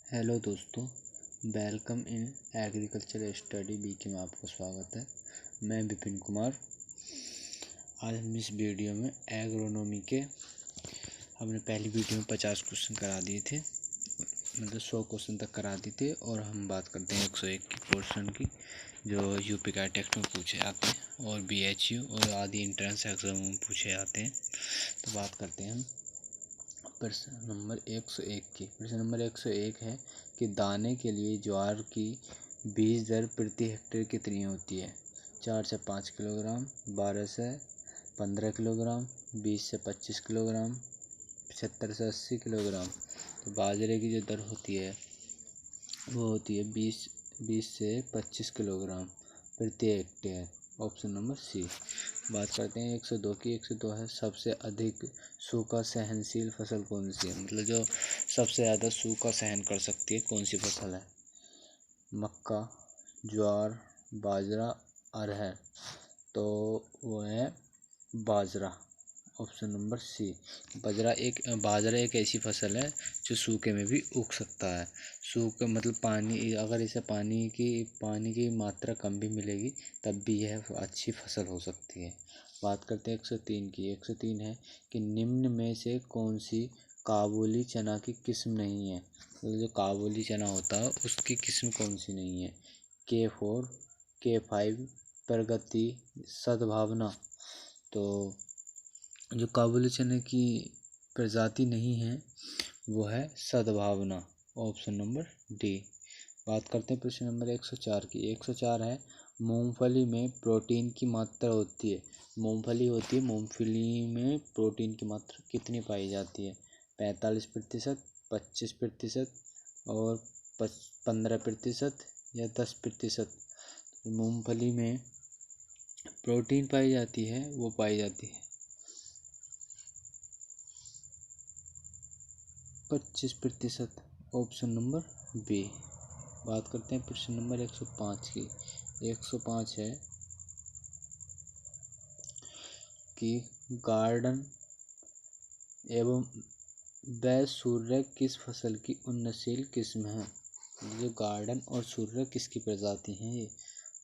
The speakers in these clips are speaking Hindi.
हेलो दोस्तों, welcome in agriculture study BK में आपका स्वागत है। मैं विपिन कुमार। आज हम इस वीडियो में एग्रोनॉमी के हमने पहली वीडियो में 50 क्वेश्चन करा दिए थे, मतलब 100 क्वेश्चन तक करा दिए थे। और हम बात करते हैं 101 की पोर्शन की, जो यूपी का टेक्स्ट में पूछे जाते हैं और BHU और आदि इंट्रेंस एग्जाम में पूछे जाते हैं। तो बात करते हैं हम प्रश्न नंबर 101 की। प्रश्न नंबर 101 है कि दाने के लिए ज्वार की बीज दर प्रति हेक्टेयर कितनी होती है? 4 से 5 किलोग्राम, 12 से 15 किलोग्राम, 20 से 25 किलोग्राम, 75 से 80 किलोग्राम। तो बाजरे की जो दर होती है वो होती है 20 से 25 किलोग्राम प्रति हेक्टेयर। Option number C. बात करते हैं 102 की। 102 है सबसे अधिक सूखा सहनशील फसल कौन सी है? मतलब जो सबसे ज़्यादा सूखा सहन कर सकती है कौन सी फसल है? मक्का, ज्वार, बाजरा, अरहर। तो वो है बाजरा। ऑप्शन नंबर सी। बाजरा एक ऐसी फसल है जो सूखे में भी उग सकता है। सूखे मतलब पानी, अगर इसे पानी की मात्रा कम भी मिलेगी तब भी यह अच्छी फसल हो सकती है। बात करते हैं 103 की। 103 है कि निम्न में से कौन सी काबुली चना की किस्म नहीं है? तो जो काबुली चना होता है उसकी किस्म कौन सी नहीं है? K4, K5, प्रगति, सद्भावना। तो जो काबुली चने की प्रजाति नहीं है वो है सद्भावना। Option number D. बात करते हैं प्रश्न नंबर 104 की। 104 है मूंगफली में प्रोटीन की मात्रा होती है। मूंगफली में प्रोटीन की मात्रा कितनी पाई जाती है? 45%, 25% और 15% या 10%। मूंगफली में प्रोटीन पाई जाती है वो पाई जाती है 25%। Option number B. बात करते हैं प्रश्न नंबर 105 की। 105 है कि गार्डन एवं सूर्य किस फसल की उन्नतशील किस्म है? जो गार्डन और सूर्य किसकी प्रजाति हैं ये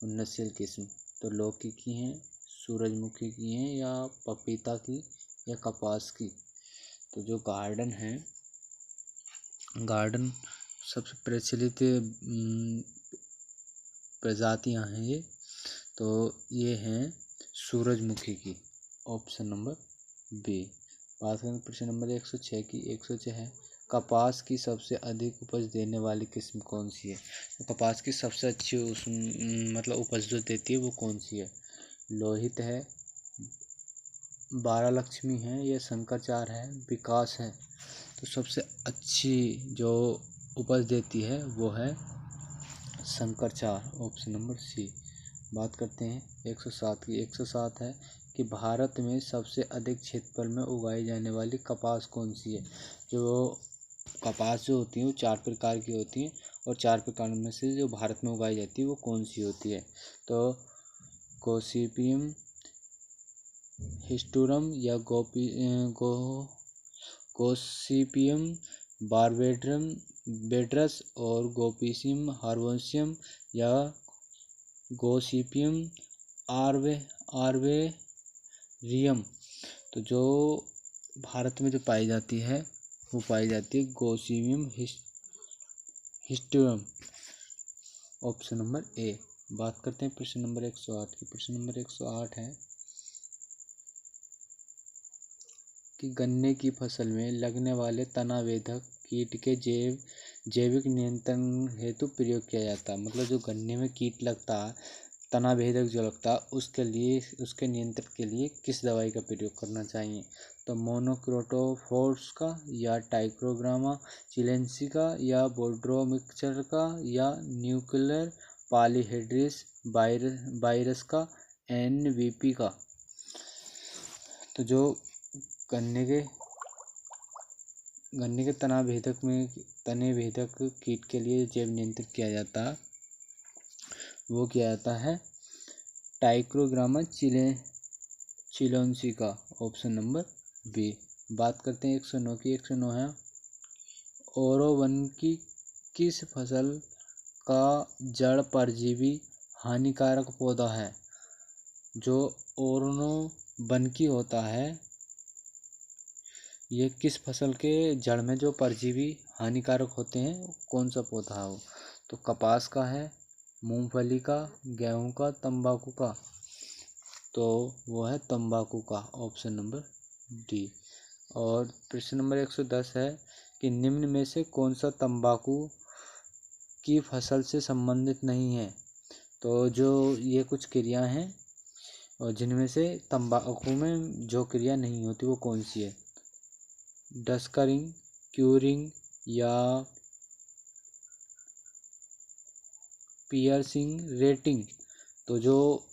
उन्नतशील किस्म? तो लौकी की हैं, सूरजमुखी की हैं, या पपीता की, या कपास की। तो जो गार्डन सबसे प्रचलित प्रजातियां हैं ये, तो ये हैं सूरजमुखी की। Option number B. बात करें प्रश्न नंबर 106 की। 106 है कपास की सबसे अधिक उपज देने वाली किस्म कौन सी है? तो कपास की सबसे अच्छी मतलब उपज जो देती है वो कौन सी है? लोहित है, 12 लक्ष्मी है, या शंकरचार है, विकास है। तो सबसे अच्छी जो उपज देती है वो है शंकरचार। Option number C. बात करते हैं 107 की। 107 है कि भारत में सबसे अधिक क्षेत्रफल में उगाई जाने वाली कपास कौन सी है? जो कपास जो होती है वो 4 प्रकार की होती हैं, और 4 प्रकार में से जो भारत में उगाई जाती है वो कौन सी होती है? तो गोसिपियम हिस्टोरम, या गोसिपियम बारबेडरस, और गोसिपियम हर्बेशियम, या गोसिपियम आर्बोरियम। तो जो भारत में जो पाई जाती है वो पाई जाती है गोसिपियम हिस्टोरम। Option number A. बात करते हैं प्रश्न नंबर 108 की। प्रश्न नंबर 108 है कि गन्ने की फसल में लगने वाले तनावेदक कीट के जैविक नियंत्रण हेतु प्रयोग किया जाता है। मतलब जो गन्ने में कीट लगता है, तनावेदक जो लगता है, उसके नियंत्रण के लिए किस दवाई का प्रयोग करना चाहिए? तो मोनोक्रोटोफॉस का, या टाइक्रोग्रामा चिलेंसी का, या बोर्डोमिक्सचर का, या न्यूक्लियर पॉलीहेड्रेस वायरस का, NVP का। तो जो गन्ने के तने भेदक कीट के लिए जैव नियंत्रित किया जाता है वो किया जाता है टाइक्रोग्रामा चिलेंसी का। Option number B. बात करते हैं 109 की। 109 है ओरोवन की किस फसल का जड़ परजीवी हानिकारक पौधा है? जो ओरोनोबनकी होता है, ये किस फसल के जड़ में जो परजीवी हानिकारक होते हैं, कौन सा पौधा है वो? तो कपास का है, मूंगफली का, गेहूं का, तंबाकू का। तो वो है तंबाकू का, ऑप्शन नंबर डी। और प्रश्न नंबर 110 है कि निम्न में से कौन सा तंबाकू की फसल से संबंधित नहीं है? तो जो ये कुछ क्रिया हैं और जिनमें से तंबाकू में जो क्रिया नहीं होती वो कौन सी है? डस्करिंग, क्यूरिंग या पियर्सिंग, रेटिंग। तो जो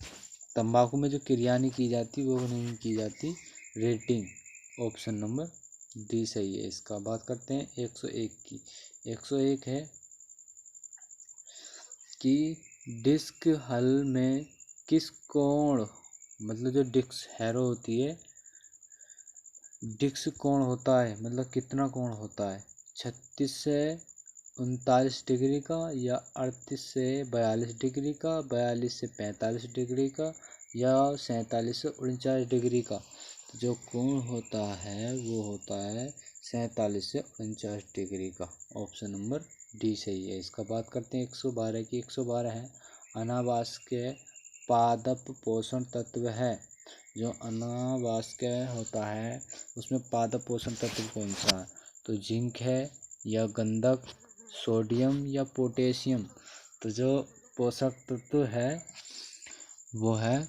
तंबाकू में जो क्रिया नहीं की जाती वो नहीं की जाती, रेटिंग। ऑप्शन नंबर डी सही है इसका। बात करते हैं 101 की। 101 है कि डिस्क हल में किस कोण, मतलब जो डिस्क हैरो होती है, डिस्क कोण होता है मतलब कितना कोण होता है? 36 से 39 डिग्री का, या 38 से 42 डिग्री का, 42 से 45 डिग्री का, या 47 से 49 डिग्री का। तो जो कोण होता है वो होता है 47 से 49 डिग्री का। ऑप्शन नंबर डी सही है इसका। बात करते हैं 112 की। 112 है अनावास के पादप पोषण तत्व है। जो अनावास होता है उसमें पादप पोषण तत्व कौन सा है? तो जिंक है, या गंधक, सोडियम, या पोटेशियम। तो जो पोषक तत्व है वो है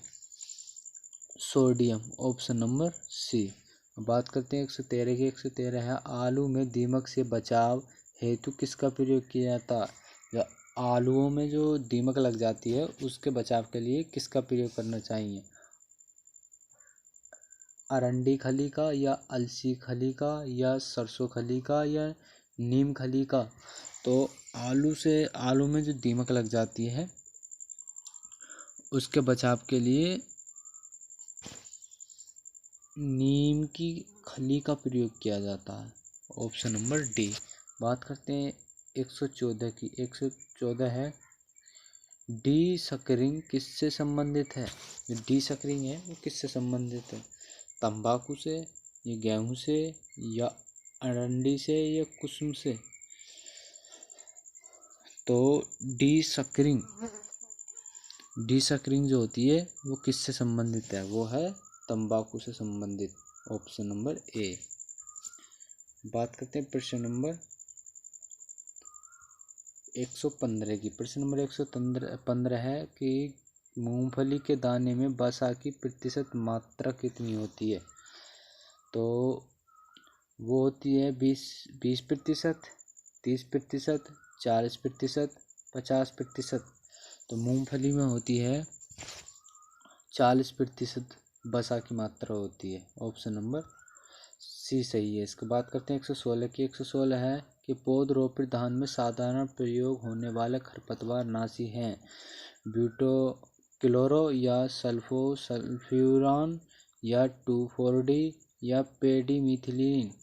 सोडियम, ऑप्शन नंबर सी। बात करते हैं 113 की। 113 है आलू में दीमक से बचाव हेतु किसका प्रयोग किया जाता है? आलूओं में जो दीमक लग जाती है उसके बचाव के लिए किसका प्रयोग करना चाहिए? अरंडी खली का, या अलसी खली का, या सरसों खली का, या नीम खली का। तो आलू में जो दीमक लग जाती है उसके बचाव के लिए नीम की खली का प्रयोग किया जाता है, ऑप्शन नंबर डी। बात करते हैं 114 की। 114 है डी सकरिंग किससे संबंधित है? जो डी सकरिंग है वो किससे संबंधित है? तंबाकू से, या गेहूं से, या अरंडी से, या कुसुम से। तो डी सकरिंग जो होती है वो किससे संबंधित है? वो है तंबाकू से संबंधित, ऑप्शन नंबर ए। बात करते हैं प्रश्न नंबर 115 की। प्रश्न नंबर 115 है कि मूंगफली के दाने में वसा की प्रतिशत मात्रा कितनी होती है? तो वो होती है 20%, 30%, 40%, 50%। तो मूंगफली में होती है 40% वसा की मात्रा होती है, ऑप्शन नंबर सी सही है इसको। बात करते हैं 116 की। 116 है कि पौधरोपित धान में साधारण प्रयोग होने वाले खरपतवार नाशी हैं ब्यूटो क्लोरो, या सल्फ्यूरान, या 2,4-D, या पेडीमिथिलीन।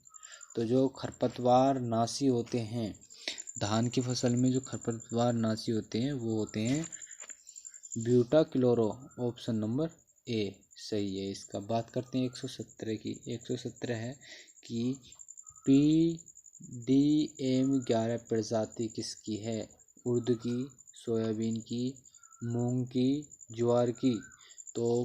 तो जो खरपतवार नाशी होते हैं धान की फसल में, जो खरपतवार नाशी होते हैं वो होते हैं ब्यूटा क्लोरो, ऑप्शन नंबर ए सही है इसका। बात करते हैं 117 की। 117 है कि PDM11 प्रजाति किसकी है? उर्द की, सोयाबीन की, मूंग की, ज्वार की। तो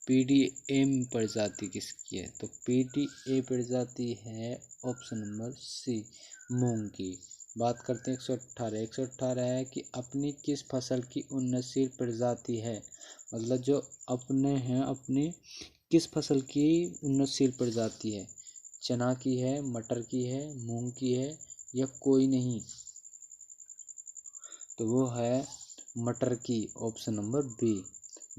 पीडीएम प्रजाति किसकी है? तो पीडीए प्रजाति है ऑप्शन नंबर सी, मूंग की। बात करते हैं 118। 118 है कि अपनी किस फसल की उन्नतशील प्रजाति है? मतलब जो अपने हैं अपनी किस फसल की उन्नतशील प्रजाति है? चना की है, मटर की है, मूंग की है, या कोई नहीं। तो वो है मटर की, ऑप्शन नंबर बी।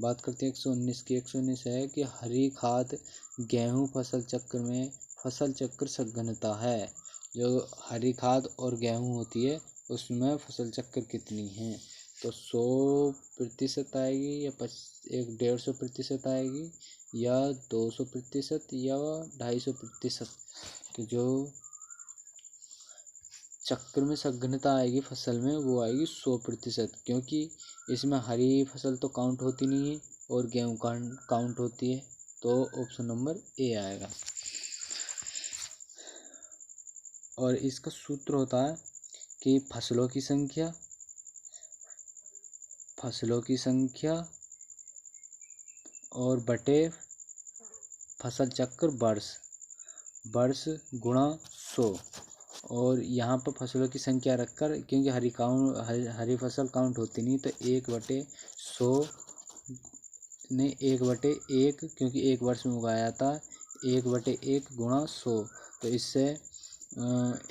बात करते हैं 119 की। 119 है कि हरी खाद गेहूं फसल चक्र में फसल चक्र सघनता है। जो हरी खाद और गेहूं होती है उसमें फसल चक्र कितनी है? तो 100% आएगी, या 150% आएगी, या 200%, या 250%। तो जो चक्र में सघनता आएगी फसल में वो आएगी 100%, क्योंकि इसमें हरी फसल तो काउंट होती नहीं है और गेहूँ काउंट होती है, तो ऑप्शन नंबर ए आएगा। और इसका सूत्र होता है कि फसलों की संख्या और बटे फसल चक्र वर्ष गुणा 100। और यहाँ पर फसलों की संख्या रखकर, क्योंकि हरी फसल काउंट होती नहीं, तो 1/100 नहीं 1/1, क्योंकि एक वर्ष में उगाया जाता है, 1/1 गुणा 100। तो इससे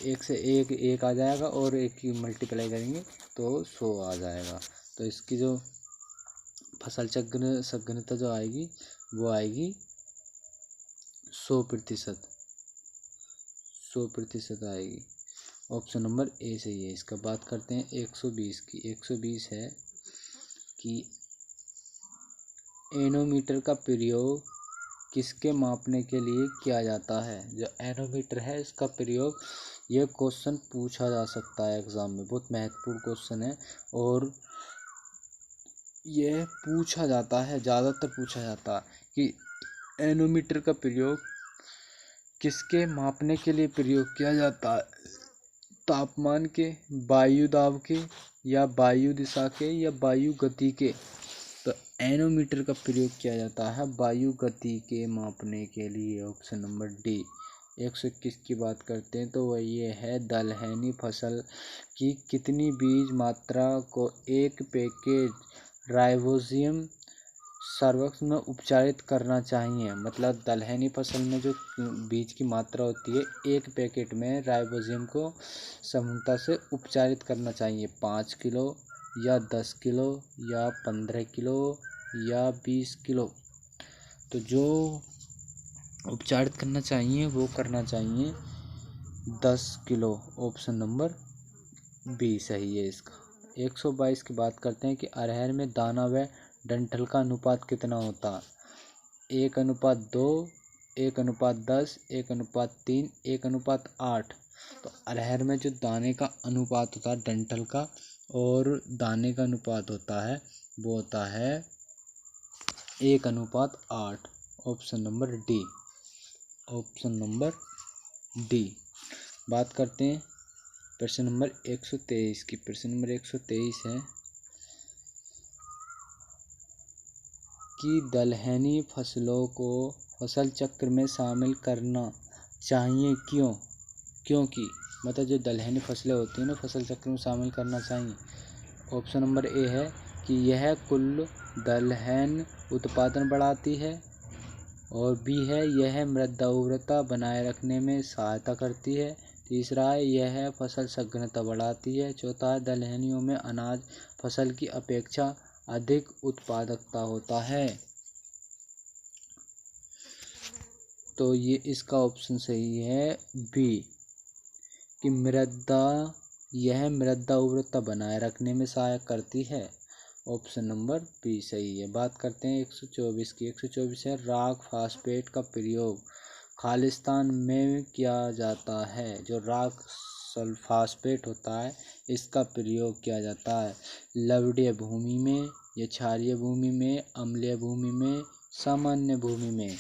1 से 1 आ जाएगा और 1 की मल्टीप्लाई करेंगे तो 100 आ जाएगा। तो इसकी जो फसल चक्र सघनता जो आएगी वो आएगी 100% आएगी। ऑप्शन नंबर ए सही है इसका। बात करते हैं 120 की। 120 है कि एनोमीटर का प्रयोग किसके मापने के लिए किया जाता है। जो एनोमीटर है इसका प्रयोग, यह क्वेश्चन पूछा जा सकता है एग्जाम में, बहुत महत्वपूर्ण क्वेश्चन है और यह पूछा जाता है, ज़्यादातर पूछा जाता है कि एनोमीटर का प्रयोग किसके मापने के लिए प्रयोग किया जाता है। तापमान के, वायु दाब के, या वायु दिशा के, या वायु गति के। तो एनोमीटर का प्रयोग किया जाता है वायु गति के मापने के लिए। Option number D. 121 की बात करते हैं तो वह ये है, दलहनी फसल की कितनी बीज मात्रा को एक पैकेट राइजोबियम सर्वक्स में उपचारित करना चाहिए। मतलब दलहनी फसल में जो बीज की मात्रा होती है, एक पैकेट में राइजोबियम को समूहता से उपचारित करना चाहिए। 5 किलो या 10 किलो या 15 किलो या 20 किलो। तो जो उपचारित करना चाहिए वो करना चाहिए 10 किलो। ऑप्शन नंबर बी सही है इसका। 122 की बात करते हैं कि अरहर में दाना व डंठल का अनुपात कितना होता है। 1:2, 1:10, 1:3, 1:8। तो अरहर में जो दाने का अनुपात होता है डंठल का और दाने का अनुपात होता है वो होता है 1:8। Option number D. Option number D. बात करते हैं प्रश्न नंबर 123 की। प्रश्न नंबर 123 है कि दलहनी फसलों को फसल चक्र में शामिल करना चाहिए क्योंकि मतलब जो दलहनी फसलें होती हैं ना, फसल चक्र में शामिल करना चाहिए। ऑप्शन नंबर ए है कि यह कुल दलहन उत्पादन बढ़ाती है, और बी है यह मृदा उर्वरता बनाए रखने में सहायता करती है, तीसरा है यह फसल सघनता बढ़ाती है, चौथा है दलहनियों में अनाज फसल की अपेक्षा अधिक उत्पादकता होता है। तो ये इसका ऑप्शन सही है बी कि यह मृदा उर्वरता बनाए रखने में सहायक करती है। ऑप्शन नंबर बी सही है। बात करते हैं 124 की। 124 है, राक फास्फेट का प्रयोग खालिस्तान में किया जाता है। जो राक फास्फेट होता है इसका प्रयोग किया जाता है लवणीय भूमि में या क्षारीय भूमि में, अम्लीय भूमि में, सामान्य भूमि में।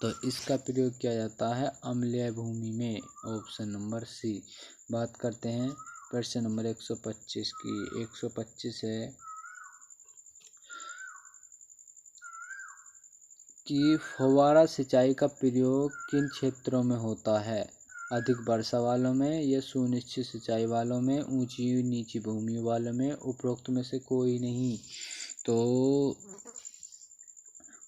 तो इसका प्रयोग किया जाता है अम्लीय भूमि में। Option number C. बात करते हैं प्रश्न नंबर 125 की। 125 है कि फव्वारा सिंचाई का प्रयोग किन क्षेत्रों में होता है। अधिक वर्षा वालों में या सुनिश्चित सिंचाई वालों में, ऊंची नीची भूमि वालों में, उपरोक्त में से कोई नहीं। तो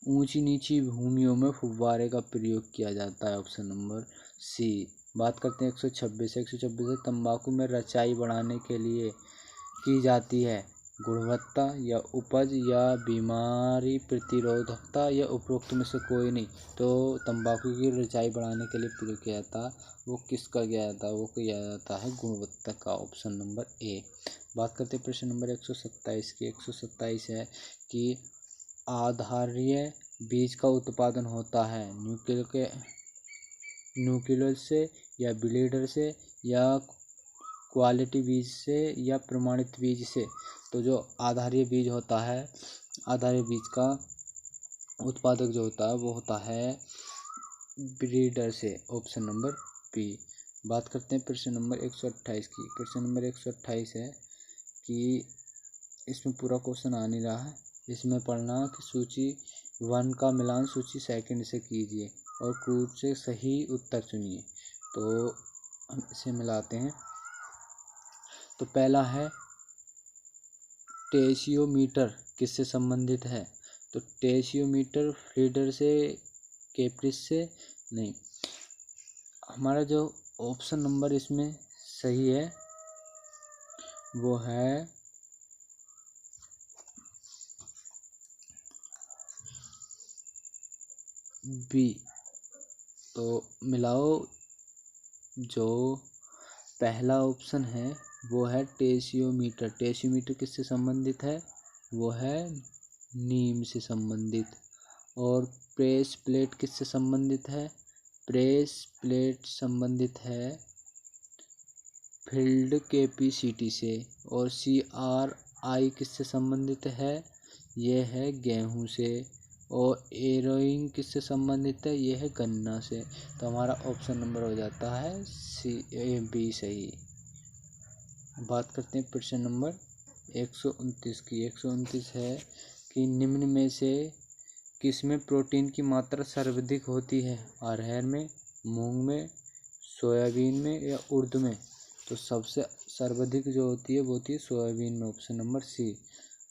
ऊंची नीची भूमियों में फुव्वारे का प्रयोग किया जाता है। Option number C. बात करते हैं 126। 126 है, तंबाकू में रचाई बढ़ाने के लिए की जाती है गुणवत्ता या उपज या बीमारी प्रतिरोधकता या उपरोक्त में से कोई नहीं। तो तंबाकू की रचाई बढ़ाने के लिए प्रयोग किया जाता है वो किसका किया जाता है, वो किया जाता है गुणवत्ता का। Option number A. बात करते हैं प्रश्न नंबर 127 की। 127 है कि आधारीय बीज का उत्पादन होता है न्यूक्लियर से या ब्लीडर से या क्वालिटी बीज से या प्रमाणित बीज से। तो जो आधारीय बीज होता है, आधारीय बीज का उत्पादक जो होता है वो होता है ब्रीडर से। Option number B. बात करते हैं प्रश्न नंबर 128 की। प्रश्न नंबर 128 है कि इसमें पूरा क्वेश्चन आ नहीं रहा है, इसमें पढ़ना कि सूची 1 का मिलान सूची 2 से कीजिए और कूट से सही उत्तर चुनिए। तो हम इसे मिलाते हैं। तो पहला है टेशियोमीटर किससे संबंधित है? तो टेशियोमीटर फ्रीडर से, कैप्रिस से नहीं। हमारा जो ऑप्शन नंबर इसमें सही है वो है बी। तो मिलाओ, जो पहला ऑप्शन है वो है टेशियोमीटर। टेशियोमीटर किससे संबंधित है? वो है नीम से संबंधित। और प्रेस प्लेट किससे संबंधित है? प्रेस प्लेट संबंधित है फील्ड कैपेसिटी से। और CRI किससे संबंधित है? ये है गेहूं से। और एरोइंग किससे संबंधित है? ये है गन्ना से। तो हमारा ऑप्शन नंबर हो जाता है बी सही। बात करते हैं प्रश्न नंबर 129 की। 129 है कि निम्न में से किसमें प्रोटीन की मात्रा सर्वाधिक होती है? अरहर में, मूंग में, सोयाबीन में या उर्द में? तो सबसे सर्वाधिक जो होती है वो होती है सोयाबीन में। Option number C.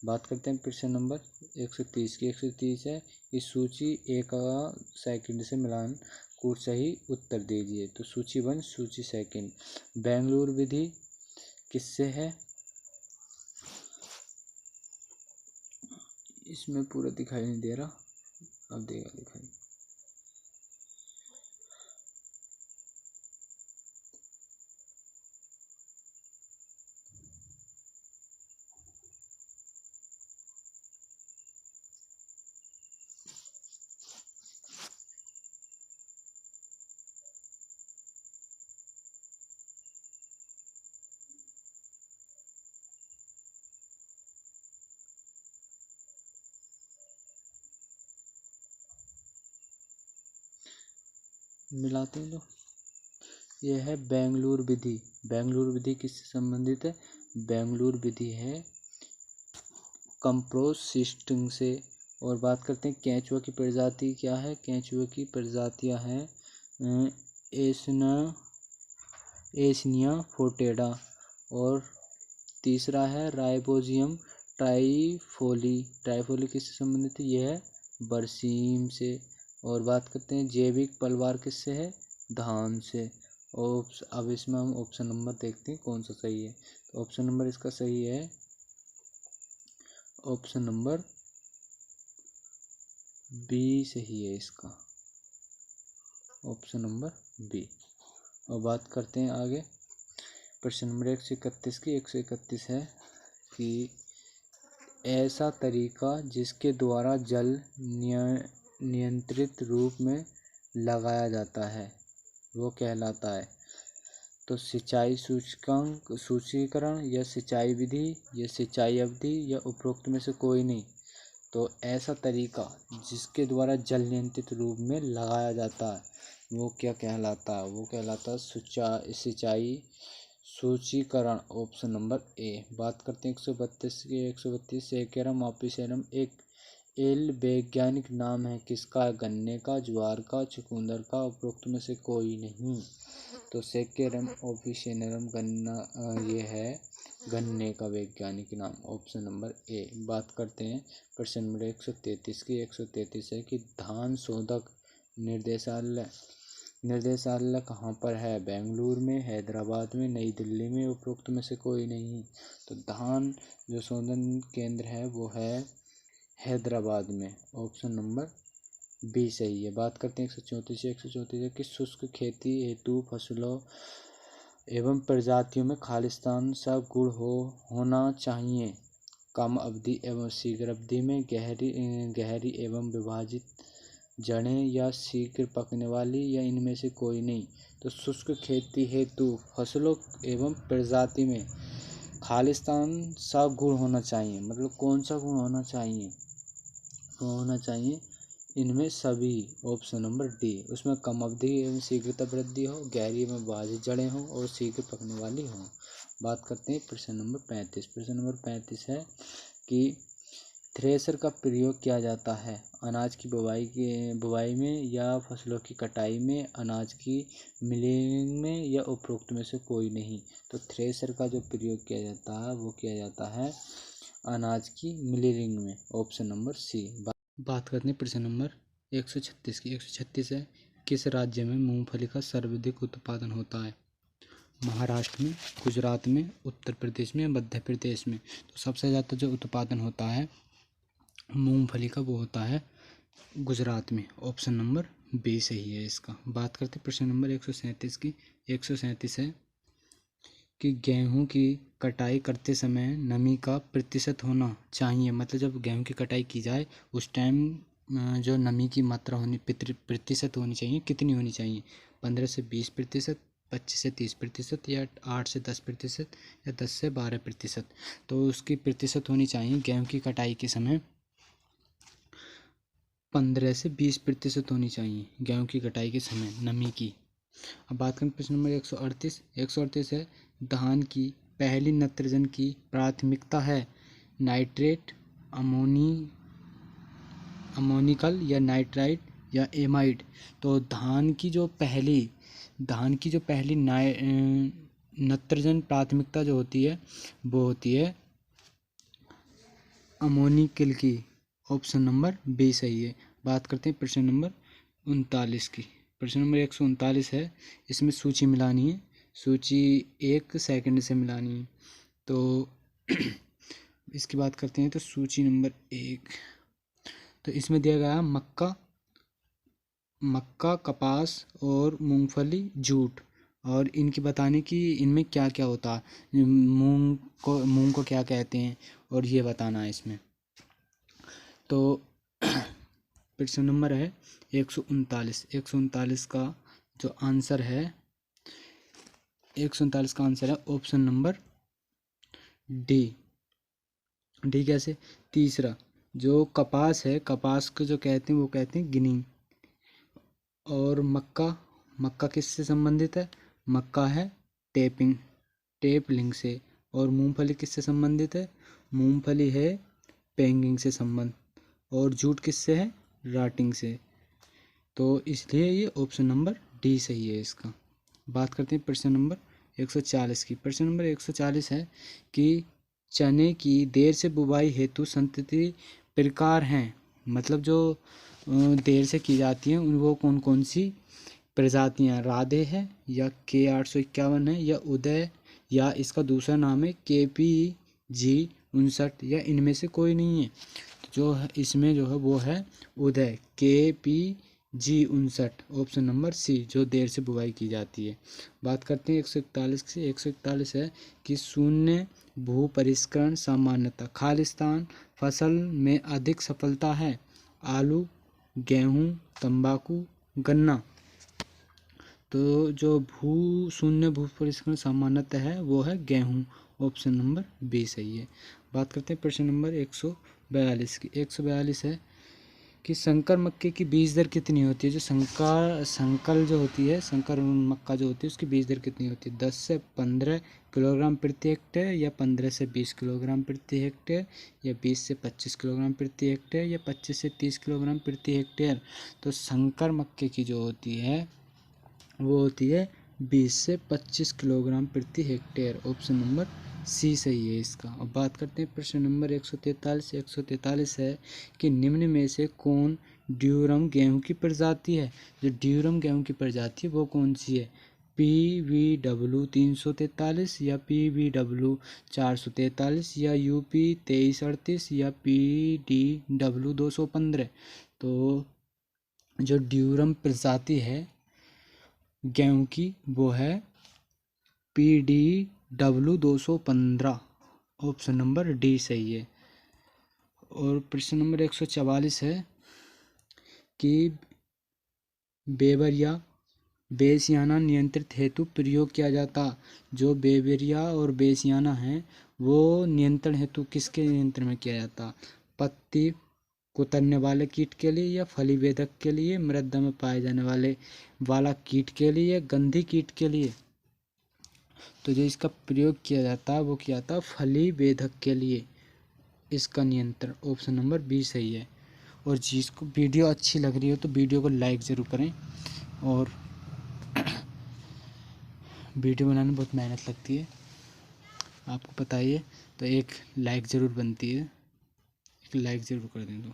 बात करते हैं प्रश्न नंबर 130 की। 130 है इस सूची 1 का सेकंड से मिलान कूट सही उत्तर दीजिए। तो सूची 1 सूची 2। बेंगलुरु विधि किससे है? इसमें पूरा दिखाई नहीं दे रहा, अब देगा दिखाई। मिलाते हैं तो यह है बेंगलुरु विधि। बेंगलुरु विधि किससे संबंधित है? बेंगलुरु विधि है कंपोस्टिंग से। और बात करते हैं केंचुआ की प्रजाति क्या है? केंचुआ की प्रजातियां हैं एस्निया फोर्टेडा। और तीसरा है राइबोजियम ट्राइफोली। ट्राइफोली किससे संबंधित है? यह है बरसीम से। और बात करते हैं जैविक पलवार किससे है? धान से। अब इसमें हम ऑप्शन नंबर देखते हैं कौन सा सही है। तो ऑप्शन नंबर इसका सही है ऑप्शन नंबर बी सही है इसका, ऑप्शन नंबर बी। और बात करते हैं आगे प्रश्न नंबर 131 की। 131 है कि ऐसा तरीका जिसके द्वारा जल नियंत्रित रूप में लगाया जाता है वो कहलाता है? तो सिंचाई सूचकांक सूचीकरण या सिंचाई विधि या सिंचाई अवधि या उपरोक्त में से कोई नहीं। तो ऐसा तरीका जिसके द्वारा जल नियंत्रित रूप में लगाया जाता है वो क्या कहलाता है? वो कहलाता है सिंचाई सूचीकरण। Option number A. बात करते हैं 132 की। 132 सेकेरम ऑपिसेरम एक एल वैज्ञानिक नाम है किसका? गन्ने का, ज्वार का, चुकंदर का, उपरोक्त में से कोई नहीं। तो सेकेरम ऑपिसेरम गन्ना ये है गन्ने का वैज्ञानिक नाम। Option number A. बात करते हैं प्रश्न नंबर 133 की। 133 है कि धान शोधक निर्देशालय कहाँ पर है? बेंगलुरु में, हैदराबाद में, नई दिल्ली में, उपरोक्त में से कोई नहीं। तो धान जो शोधन केंद्र है वो है हैदराबाद में। ऑप्शन नंबर बी सही है। बात करते हैं 134 है कि शुष्क खेती हेतु फसलों एवं प्रजातियों में खालिस्तान सा गुण होना चाहिए। कम अवधि एवं शीघ्र अवधि में गहरी एवं विभाजित जड़ें या शीघ्र पकने वाली या इनमें से कोई नहीं। तो शुष्क खेती हेतु फसलों एवं प्रजाति में खालिस्तान सा गुण होना चाहिए। मतलब कौन सा गुण होना चाहिए? वो होना चाहिए इनमें सभी, ऑप्शन नंबर डी। उसमें कम अवधि एवं शीघ्रता वृद्धि हो, गहरी एवं बाज़ी जड़ें हों और शीघ्र पकने वाली हों। बात करते हैं प्रश्न नंबर 35। प्रश्न नंबर 35 है कि थ्रेशर का प्रयोग किया जाता है अनाज की बुवाई में या फसलों की कटाई में, अनाज की मिलिंग में या उपरोक्त में से कोई नहीं। तो थ्रेशर का जो प्रयोग किया जाता है वो किया जाता है अनाज की मिलिंग में, ऑप्शन नंबर सी। बात करते हैं प्रश्न नंबर 136 की। 136 है किस राज्य में मूंगफली का सर्वाधिक उत्पादन होता है? महाराष्ट्र में, गुजरात में, उत्तर प्रदेश में, मध्य प्रदेश में। तो सबसे ज़्यादा जो उत्पादन होता है मूंगफली का वो होता है गुजरात में, ऑप्शन नंबर बी सही है इसका। बात करते हैं प्रश्न नंबर 137 की। 137 है कि गेहूं की कटाई करते समय नमी का प्रतिशत होना चाहिए। मतलब जब गेहूं की कटाई की जाए उस टाइम जो नमी की मात्रा होनी प्रतिशत होनी चाहिए, कितनी होनी चाहिए? 15 से 20%, 25 से 30% या 8 से 10% या 10 से 12%। तो उसकी प्रतिशत होनी चाहिए गेहूं की कटाई के समय 15 से 20% होनी चाहिए गेहूं की कटाई के समय नमी की। अब बात करें प्रश्न नंबर 138। 138 है धान की पहली नत्रजन की प्राथमिकता है नाइट्रेट, अमोनिकल या नाइट्राइट या एमाइड। तो धान की जो पहली नत्रजन प्राथमिकता जो होती है वो होती है अमोनिकल की, ऑप्शन नंबर बी सही है। बात करते हैं प्रश्न नंबर 39 की। प्रश्न नंबर 139 है, इसमें सूची मिलानी है, सूची 1 सेकंड से मिलानी है। तो इसकी बात करते हैं। तो सूची नंबर 1, तो इसमें दिया गया मक्का, कपास और मूंगफली, जूट, और इनकी बताने की इनमें क्या क्या होता है, मूंग को क्या कहते हैं और ये बताना है इसमें। तो प्रश्न नंबर है 139। 139 का जो आंसर है 139 का आंसर है ऑप्शन नंबर डी। डी कैसे? तीसरा जो कपास है, कपास को जो कहते हैं वो कहते हैं गिनी। और मक्का किससे संबंधित है? मक्का है टेपलिंग से। और मूंगफली किससे संबंधित है? मूंगफली है पेंगिंग से संबंध। और जूट किससे है? राटिंग से। तो इसलिए ये ऑप्शन नंबर डी सही है इसका। बात करते हैं प्रश्न नंबर 140 की। प्रश्न नंबर 140 है कि चने की देर से बुवाई हेतु संतति प्रकार हैं। मतलब जो देर से की जाती हैं वो कौन कौन सी प्रजातियां? राधे है या K851 है या उदय या इसका दूसरा नाम है KPG59 या इनमें से कोई नहीं है। जो है इसमें जो है वो है उदय KPG59, ऑप्शन नंबर सी, जो देर से बुवाई की जाती है। बात करते हैं 141 से। 141 है कि शून्य भू परिष्करण सामान्यतः खालिस्तान फसल में अधिक सफलता है आलू, गेहूं, तंबाकू, गन्ना। तो जो शून्य भू परिष्करण सामान्यतः है वो है गेहूं, ऑप्शन नंबर बी सही है। बात करते हैं प्रश्न नंबर 142 की। 142 है कि संकर मक्के की बीज दर कितनी होती है? जो संकर जो होती है, संकर मक्का जो होती है उसकी बीज दर कितनी होती है? 10 से 15 किलोग्राम प्रति हेक्टेयर या 15 से 20 किलोग्राम प्रति हेक्टेयर या 20 से 25 किलोग्राम प्रति हेक्टेयर या 25 से 30 किलोग्राम प्रति हेक्टेयर। तो संकर मक्के की जो होती है वो होती है 20 से 25 किलोग्राम प्रति हेक्टेयर, ऑप्शन नंबर सी सही है इसका। अब बात करते हैं प्रश्न नंबर 143। 143 है कि निम्न में से कौन ड्यूरम गेहूं की प्रजाति है? जो ड्यूरम गेहूं की प्रजाति है वो कौन सी है? PVW 343 या PVW 443 या UP 2338 या PDW 215। तो जो ड्यूरम प्रजाति है गेहूं की वो है PDW 215, ऑप्शन नंबर डी सही है। और प्रश्न नंबर 144 है कि बेवरिया बेसियाना नियंत्रित हेतु प्रयोग किया जाता। जो बेवरिया और बेसियाना हैं वो नियंत्रण हेतु किसके नियंत्रण में किया जाता? पत्ती कुतरने वाले कीट के लिए, या फली वेधक के लिए, मृदा में पाए जाने वाला कीट के लिए, गंधी कीट के लिए। तो जो इसका प्रयोग किया जाता है वो किया जाता है फली वेधक के लिए। इसका नियंत्रण ऑप्शन नंबर बी सही है। और जिसको वीडियो अच्छी लग रही हो तो वीडियो को लाइक ज़रूर करें। और वीडियो बनाने में बहुत मेहनत लगती है, आपको पता ही है, तो एक लाइक ज़रूर बनती है, एक लाइक ज़रूर कर दें। तो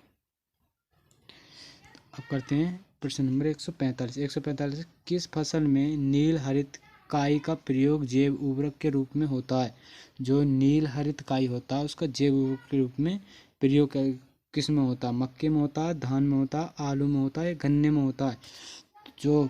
अब करते हैं प्रश्न नंबर 145। 145 किस फसल में नील हरित काई का प्रयोग जैव उर्वरक के रूप में होता है? जो नील हरित काई होता है उसका जैव उर्वरक के रूप में प्रयोग किस में होता है? मक्के में होता है, धान में होता है, आलू में होता है, गन्ने में होता है? जो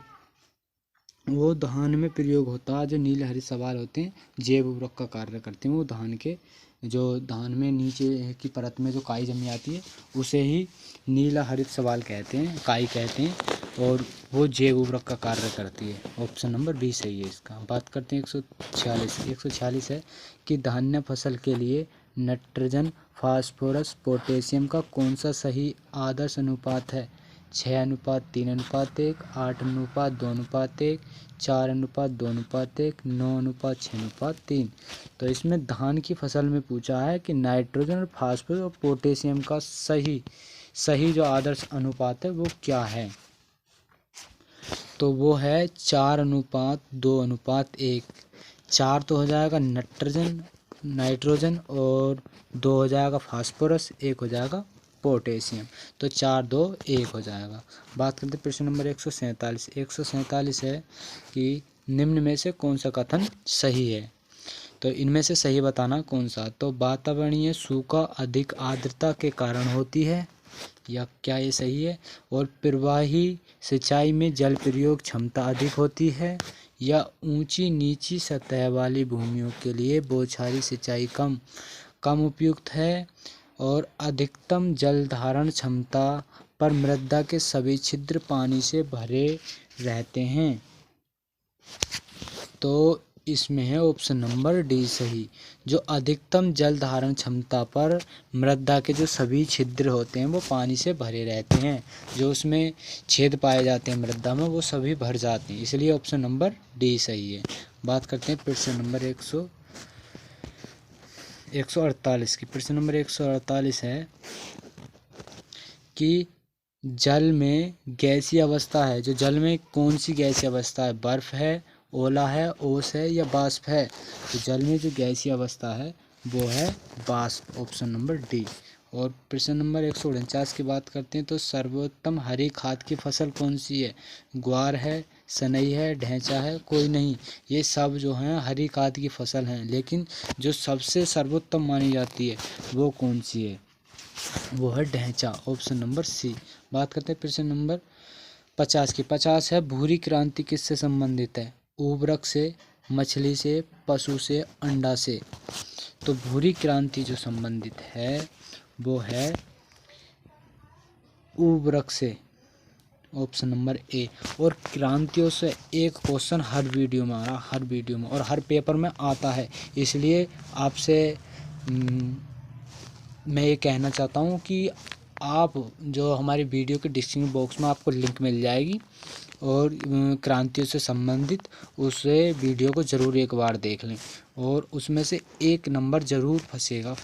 वो धान में प्रयोग होता है। जो नील हरित सवाल होते हैं जैव उर्वरक का कार्य करते हैं। वो धान के जो धान में नीचे की परत में जो काई जमी आती है उसे ही नीला हरित सवाल कहते हैं, काई कहते हैं, और वो जैव उर्वरक का कार्य करती है। ऑप्शन नंबर बी सही है इसका। बात करते हैं 146। 146 है कि धान्य फसल के लिए नाइट्रोजन, फास्फोरस, पोटेशियम का कौन सा सही आदर्श अनुपात है? 6:3:1, 8:2:1, 4:2:1, 9:6:3। तो इसमें धान की फसल में पूछा है कि नाइट्रोजन और फास्फोरस और पोटेशियम का सही जो आदर्श अनुपात है वो क्या है? तो वो है 4:2:1। 4 तो हो जाएगा नाइट्रोजन और 2 हो जाएगा फास्फोरस, 1 हो जाएगा पोटेशियम। तो 4:2:1 हो जाएगा। बात करते हैं प्रश्न नंबर 147। 147 है कि निम्न में से कौन सा कथन सही है? तो इनमें से सही बताना कौन सा? तो वातावरणीय सूखा अधिक आर्द्रता के कारण होती है, या क्या ये सही है? और प्रवाही सिंचाई में जल प्रयोग क्षमता अधिक होती है, या ऊंची नीची सतह वाली भूमियों के लिए बौछारी सिंचाई कम उपयुक्त है, और अधिकतम जल धारण क्षमता पर मृदा के सभी छिद्र पानी से भरे रहते हैं। तो इसमें है ऑप्शन नंबर डी सही। जो अधिकतम जल धारण क्षमता पर मृदा के जो सभी छिद्र होते हैं वो पानी से भरे रहते हैं। जो उसमें छेद पाए जाते हैं मृदा में वो सभी भर जाते हैं, इसलिए ऑप्शन नंबर डी सही है। बात करते हैं प्रश्न नंबर 148 की। प्रश्न नंबर 148 है कि जल में गैसीय अवस्था है। जो जल में कौन सी गैसीय अवस्था है? बर्फ है, ओला है, ओस है, या वाष्प है? तो जल में जो गैसीय अवस्था है वो है वाष्प, ऑप्शन नंबर डी। और प्रश्न नंबर 149 की बात करते हैं तो सर्वोत्तम हरी खाद की फसल कौन सी है? ग्वार है, सनई है, ढैंचा है, कोई नहीं। ये सब जो हैं हरी खाद की फसल हैं, लेकिन जो सबसे सर्वोत्तम मानी जाती है वो कौन सी है? वो है ढैंचा, ऑप्शन नंबर सी। बात करते हैं प्रश्न नंबर 50 की। 50 है भूरी क्रांति किससे संबंधित है? उर्वरक से, मछली से, पशु से, अंडा से? तो भूरी क्रांति जो संबंधित है वो है उर्वरक से, ऑप्शन नंबर ए। और क्रांतियों से एक क्वेश्चन हर वीडियो में आ रहा, हर वीडियो में और हर पेपर में आता है, इसलिए आपसे मैं ये कहना चाहता हूँ कि आप जो हमारी वीडियो के डिस्क्रिप्शन बॉक्स में आपको लिंक मिल जाएगी और क्रांतियों से संबंधित उसे वीडियो को ज़रूर एक बार देख लें और उसमें से एक नंबर ज़रूर फंसेगा।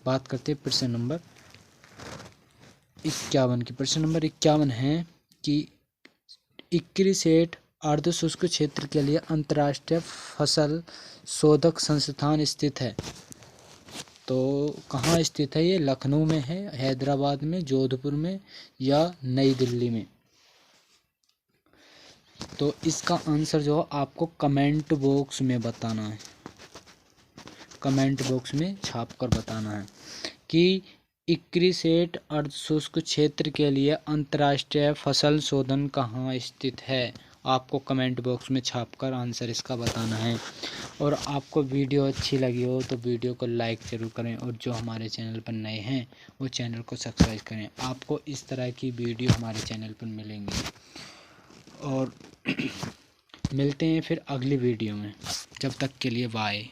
बात करते हैं प्रश्न नंबर 51 की। प्रश्न नंबर 51 है कि इक्रिसेट अर्ध शुष्क क्षेत्र के लिए अंतर्राष्ट्रीय फसल शोधक संस्थान स्थित है। तो कहाँ स्थित है ये? लखनऊ में है, हैदराबाद में, जोधपुर में, या नई दिल्ली में? तो इसका आंसर जो आपको कमेंट बॉक्स में बताना है, कमेंट बॉक्स में छाप कर बताना है कि इक्रिसेट अर्धशुष्क क्षेत्र के लिए अंतर्राष्ट्रीय फसल शोधन कहाँ स्थित है। आपको कमेंट बॉक्स में छापकर आंसर इसका बताना है। और आपको वीडियो अच्छी लगी हो तो वीडियो को लाइक ज़रूर करें, और जो हमारे चैनल पर नए हैं वो चैनल को सब्सक्राइब करें। आपको इस तरह की वीडियो हमारे चैनल पर मिलेंगी। और मिलते हैं फिर अगली वीडियो में। जब तक के लिए बाय।